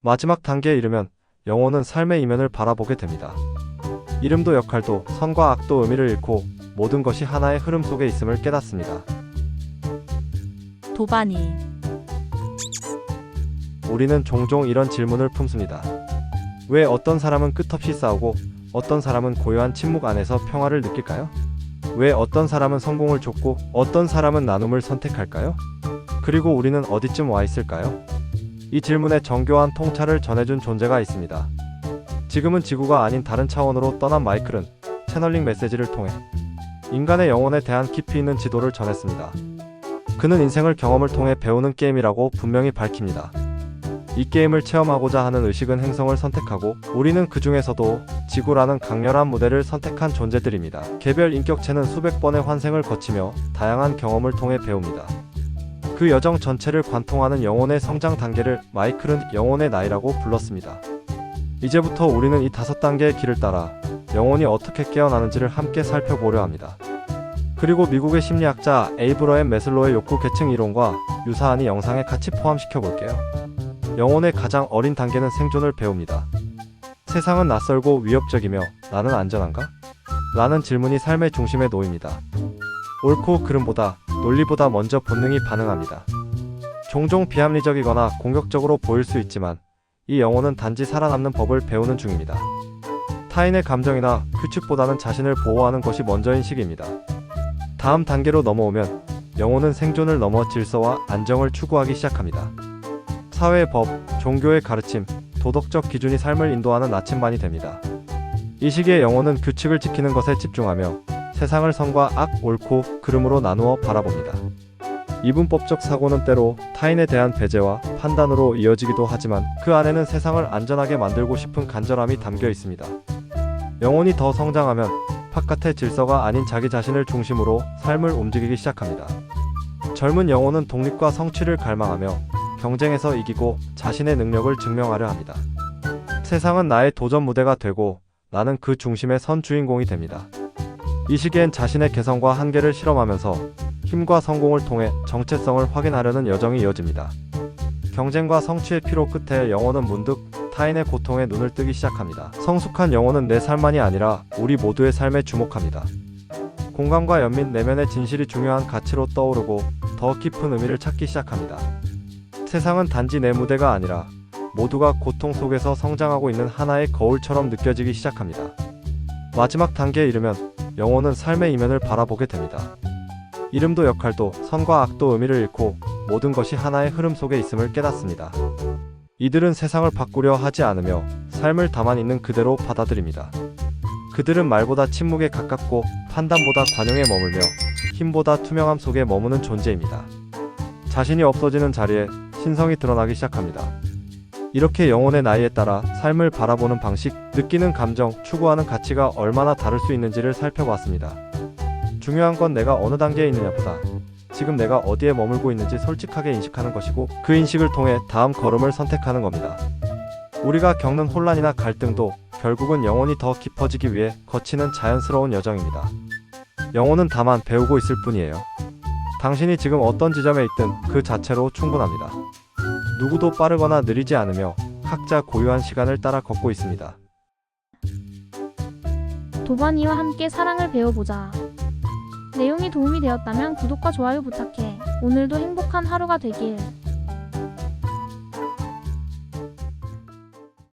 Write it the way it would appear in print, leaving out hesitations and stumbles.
마지막 단계에 이르면 영혼은 삶의 이면을 바라보게 됩니다. 이름도 역할도 선과 악도 의미를 잃고 모든 것이 하나의 흐름 속에 있음을 깨닫습니다. 도반이. 우리는 종종 이런 질문을 품습니다. 왜 어떤 사람은 끝없이 싸우고 어떤 사람은 고요한 침묵 안에서 평화를 느낄까요? 왜 어떤 사람은 성공을 쫓고 어떤 사람은 나눔을 선택할까요? 그리고 우리는 어디쯤 와 있을까요? 이 질문에 정교한 통찰을 전해준 존재가 있습니다. 지금은 지구가 아닌 다른 차원으로 떠난 마이클은 채널링 메시지를 통해 인간의 영혼에 대한 깊이 있는 지도를 전했습니다. 그는 인생을 경험을 통해 배우는 게임이라고 분명히 밝힙니다. 이 게임을 체험하고자 하는 의식은 행성을 선택하고 우리는 그 중에서도 지구라는 강렬한 무대를 선택한 존재들입니다. 개별 인격체는 수백 번의 환생을 거치며 다양한 경험을 통해 배웁니다. 그 여정 전체를 관통하는 영혼의 성장 단계를 마이클은 영혼의 나이라고 불렀습니다. 이제부터 우리는 이 5단계의 길을 따라 영혼이 어떻게 깨어나는지를 함께 살펴보려 합니다. 그리고 미국의 심리학자 에이브러햄 매슬로의 욕구 계층 이론과 유사한 이 영상에 같이 포함시켜 볼게요. 영혼의 가장 어린 단계는 생존을 배웁니다. 세상은 낯설고 위협적이며 나는 안전한가? 라는 질문이 삶의 중심에 놓입니다. 옳고 그름보다 논리보다 먼저 본능이 반응합니다. 종종 비합리적이거나 공격적으로 보일 수 있지만 이 영혼은 단지 살아남는 법을 배우는 중입니다. 타인의 감정이나 규칙보다는 자신을 보호하는 것이 먼저인 시기입니다. 다음 단계로 넘어오면 영혼은 생존을 넘어 질서와 안정을 추구하기 시작합니다. 사회의 법, 종교의 가르침, 도덕적 기준이 삶을 인도하는 나침반이 됩니다. 이 시기에 영혼은 규칙을 지키는 것에 집중하며 세상을 선과 악, 옳고 그름으로 나누어 바라봅니다. 이분법적 사고는 때로 타인에 대한 배제와 판단으로 이어지기도 하지만 그 안에는 세상을 안전하게 만들고 싶은 간절함이 담겨 있습니다. 영혼이 더 성장하면 바깥의 질서가 아닌 자기 자신을 중심으로 삶을 움직이기 시작합니다. 젊은 영혼은 독립과 성취를 갈망하며 경쟁에서 이기고 자신의 능력을 증명하려 합니다. 세상은 나의 도전 무대가 되고 나는 그 중심의 선 주인공이 됩니다. 이 시기엔 자신의 개성과 한계를 실험하면서 힘과 성공을 통해 정체성을 확인하려는 여정이 이어집니다. 경쟁과 성취의 피로 끝에 영혼은 문득 타인의 고통에 눈을 뜨기 시작합니다. 성숙한 영혼은 내 삶만이 아니라 우리 모두의 삶에 주목합니다. 공감과 연민, 내면의 진실이 중요한 가치로 떠오르고 더 깊은 의미를 찾기 시작합니다. 세상은 단지 내 무대가 아니라 모두가 고통 속에서 성장하고 있는 하나의 거울처럼 느껴지기 시작합니다. 마지막 단계에 이르면 영혼은 삶의 이면을 바라보게 됩니다. 이름도 역할도 선과 악도 의미를 잃고 모든 것이 하나의 흐름 속에 있음을 깨닫습니다. 이들은 세상을 바꾸려 하지 않으며 삶을 다만 있는 그대로 받아들입니다. 그들은 말보다 침묵에 가깝고 판단보다 관용에 머물며 힘보다 투명함 속에 머무는 존재입니다. 자신이 없어지는 자리에 신성이 드러나기 시작합니다. 이렇게 영혼의 나이에 따라 삶을 바라보는 방식, 느끼는 감정, 추구하는 가치가 얼마나 다를 수 있는지를 살펴봤습니다. 중요한 건 내가 어느 단계에 있느냐보다 지금 내가 어디에 머물고 있는지 솔직하게 인식하는 것이고 그 인식을 통해 다음 걸음을 선택하는 겁니다. 우리가 겪는 혼란이나 갈등도 결국은 영혼이 더 깊어지기 위해 거치는 자연스러운 여정입니다. 영혼은 다만 배우고 있을 뿐이에요. 당신이 지금 어떤 지점에 있든 그 자체로 충분합니다. 누구도 빠르거나 느리지 않으며 각자 고유한 시간을 따라 걷고 있습니다. 도반이와 함께 사랑을 배워보자. 내용이 도움이 되었다면 구독과 좋아요 부탁해. 오늘도 행복한 하루가 되길.